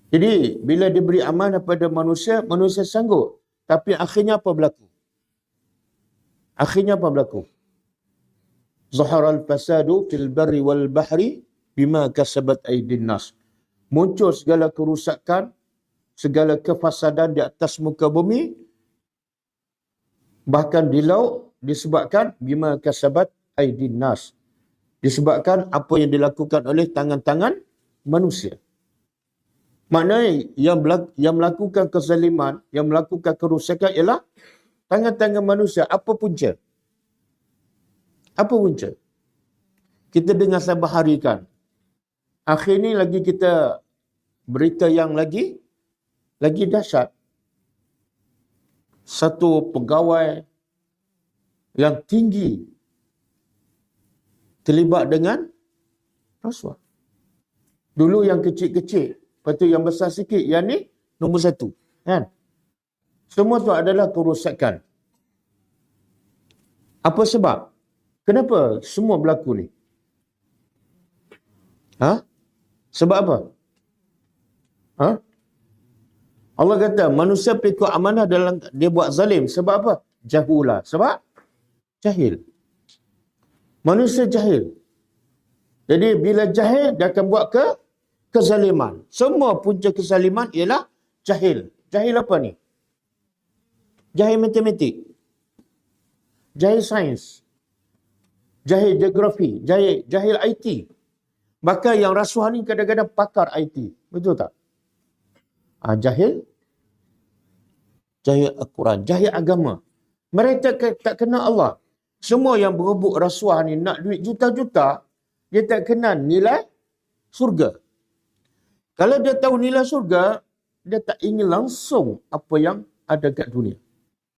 Jadi, bila diberi amanah pada manusia, manusia sanggup. Tapi akhirnya apa berlaku? Akhirnya apa berlaku? Zaharal fasadu fil barri wal bahri bima kasabat aydin nas. Muncul segala kerusakan, segala kefasadan di atas muka bumi, bahkan di laut, disebabkan bima kasabat aydin nas. Disebabkan apa yang dilakukan oleh tangan-tangan manusia. Maknanya yang melakukan kezaliman, yang melakukan kerusakan ialah tangan-tangan manusia. Apa punca? Apa punca? Kita dengar sabar hari kan. Akhir ni lagi kita berita yang lagi dahsyat. Satu pegawai yang tinggi terlibat dengan rasuah. Dulu yang kecil-kecil, lepas tu yang besar sikit, yang ni nombor satu. Kan? Semua tu adalah kerosakan. Apa sebab? Kenapa semua berlaku ni? Sebab apa? Allah kata manusia pikul amanah dalam dia buat zalim. Sebab apa? Jahula. Sebab jahil. Manusia jahil. Jadi bila jahil, dia akan buat kezaliman. Semua punca kezaliman ialah jahil. Jahil apa ni? Jahil matematik. Jahil sains. Jahil geografi. Jahil IT. Bahkan yang rasuah ni kadang-kadang pakar IT. Betul tak? Jahil. Jahil Al-Quran. Jahil agama. Mereka tak kenal Allah. Semua yang berebut rasuah ni nak duit juta-juta, dia tak kenal nilai surga. Kalau dia tahu nilai surga, dia tak ingin langsung apa yang ada kat dunia.